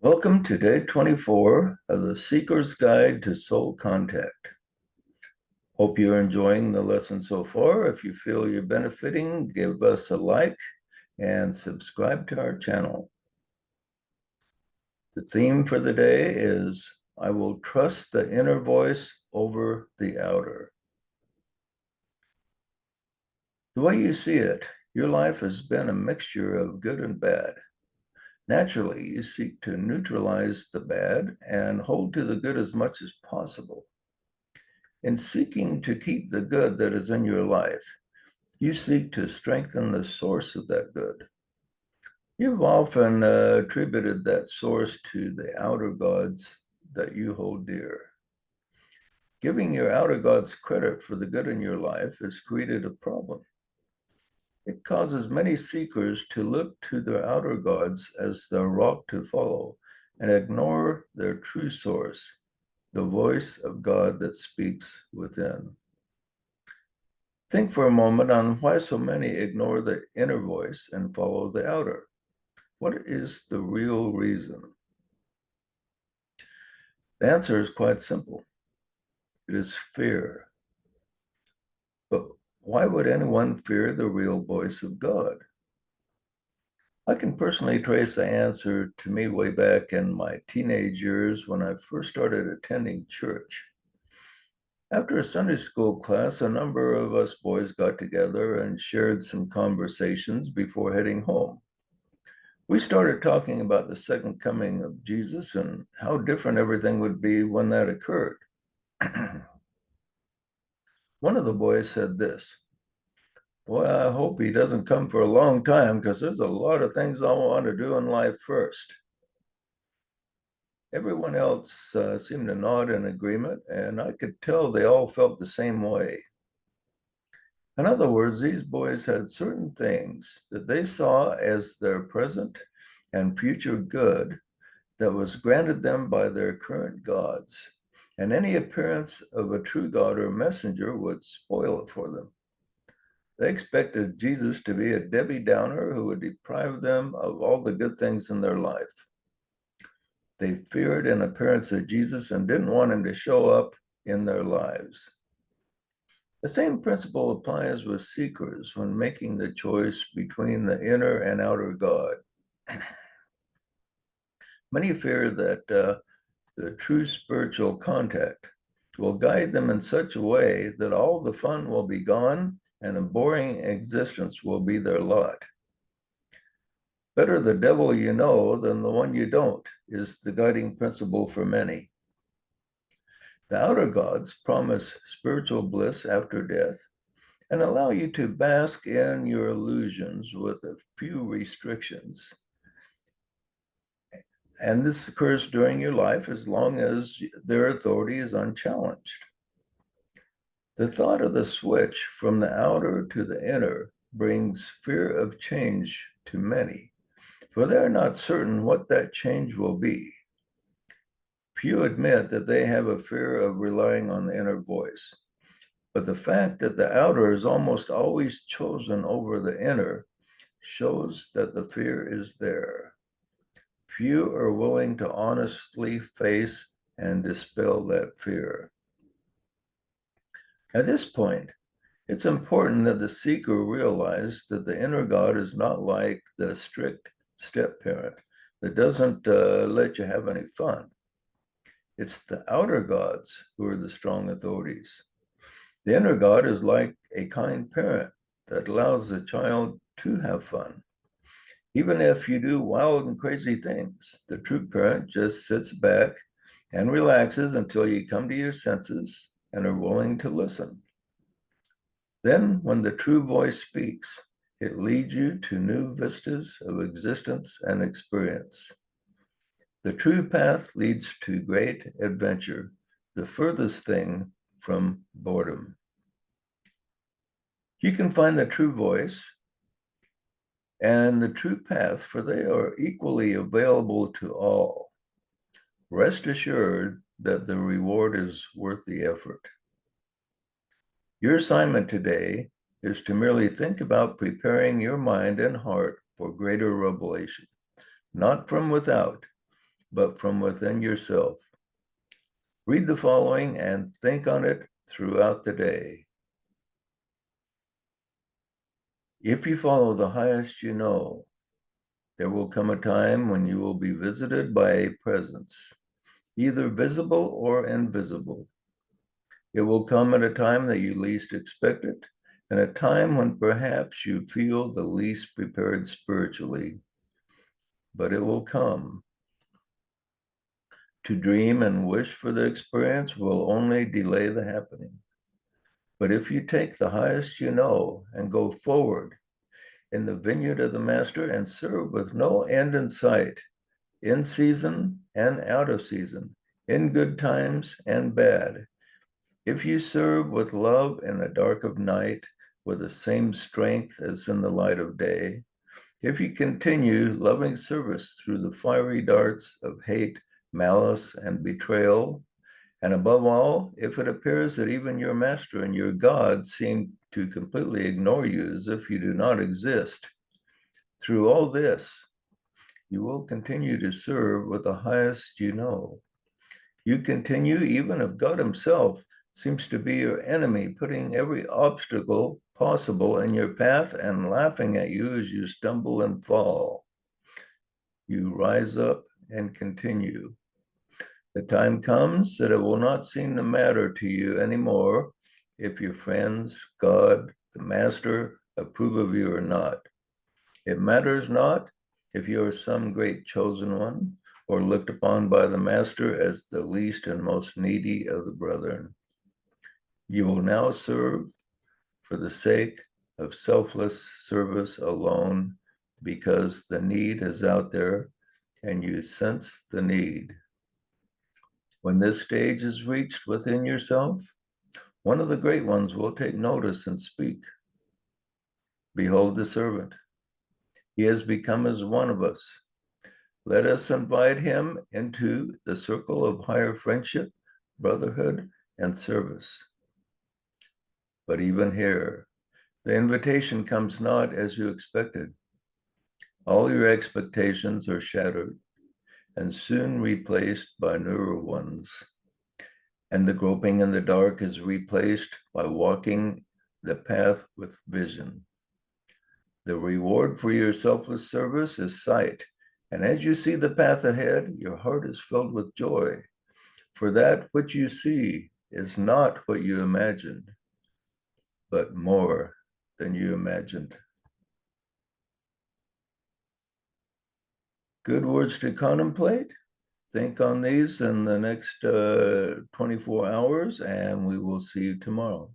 Welcome to day 24 of the Seeker's Guide to Soul Contact. Hope you're enjoying the lesson so far. If you feel you're benefiting, give us a like and subscribe to our channel. The theme for the day is, I will trust the inner voice over the outer. The way you see it, your life has been a mixture of good and bad. Naturally, you seek to neutralize the bad and hold to the good as much as possible. In seeking to keep the good that is in your life, you seek to strengthen the source of that good. You've often attributed that source to the outer gods that you hold dear. Giving your outer gods credit for the good in your life has created a problem. It causes many seekers to look to their outer gods as the rock to follow and ignore their true source, the voice of God that speaks within. Think for a moment on why so many ignore the inner voice and follow the outer. What is the real reason? The answer is quite simple. It is fear. But why would anyone fear the real voice of God? I can personally trace the answer to me way back in my teenage years when I first started attending church. After a Sunday school class, a number of us boys got together and shared some conversations before heading home. We started talking about the second coming of Jesus and how different everything would be when that occurred. One of the boys said this, "Boy, I hope he doesn't come for a long time because there's a lot of things I want to do in life first." Everyone else seemed to nod in agreement, and I could tell they all felt the same way. In other words, these boys had certain things that they saw as their present and future good that was granted them by their current gods, and any appearance of a true God or messenger would spoil it for them. They expected Jesus to be a Debbie Downer who would deprive them of all the good things in their life. They feared an appearance of Jesus and didn't want him to show up in their lives. The same principle applies with seekers when making the choice between the inner and outer God. Many fear that the true spiritual contact will guide them in such a way that all the fun will be gone and a boring existence will be their lot. Better the devil you know than the one you don't is the guiding principle for many. The outer gods promise spiritual bliss after death and allow you to bask in your illusions with a few restrictions. And this occurs during your life as long as their authority is unchallenged. The thought of the switch from the outer to the inner brings fear of change to many, for they are not certain what that change will be. Few admit that they have a fear of relying on the inner voice, but the fact that the outer is almost always chosen over the inner shows that the fear is there. Few are willing to honestly face and dispel that fear. At this point, it's important that the seeker realize that the inner God is not like the strict step parent that doesn't let you have any fun. It's the outer gods who are the strong authorities. The inner God is like a kind parent that allows the child to have fun. Even if you do wild and crazy things, the true parent just sits back and relaxes until you come to your senses and are willing to listen. Then, when the true voice speaks, it leads you to new vistas of existence and experience. The true path leads to great adventure, the furthest thing from boredom. You can find the true voice and the true path, for they are equally available to all. Rest assured that the reward is worth the effort. Your assignment today is to merely think about preparing your mind and heart for greater revelation, not from without, but from within yourself. Read the following and think on it throughout the day. If you follow the highest you know, there will come a time when you will be visited by a presence, either visible or invisible. It will come at a time that you least expect it, and a time when perhaps you feel the least prepared spiritually. But it will come. To dream and wish for the experience will only delay the happening. But if you take the highest you know and go forward in the vineyard of the Master and serve with no end in sight, in season and out of season, in good times and bad, if you serve with love in the dark of night, with the same strength as in the light of day, if you continue loving service through the fiery darts of hate, malice, and betrayal, and above all, if it appears that even your master and your God seem to completely ignore you as if you do not exist, through all this, you will continue to serve with the highest you know. You continue even if God himself seems to be your enemy, putting every obstacle possible in your path and laughing at you as you stumble and fall. You rise up and continue. The time comes that it will not seem to matter to you anymore if your friends, God, the Master, approve of you or not. It matters not if you are some great chosen one or looked upon by the Master as the least and most needy of the brethren. You will now serve for the sake of selfless service alone because the need is out there and you sense the need. When this stage is reached within yourself, one of the great ones will take notice and speak. Behold the servant. He has become as one of us. Let us invite him into the circle of higher friendship, brotherhood, and service. But even here, the invitation comes not as you expected. All your expectations are shattered and soon replaced by newer ones. And the groping in the dark is replaced by walking the path with vision. The reward for your selfless service is sight. And as you see the path ahead, your heart is filled with joy. For that which you see is not what you imagined, but more than you imagined. Good words to contemplate. Think on these in the next 24 hours, and we will see you tomorrow.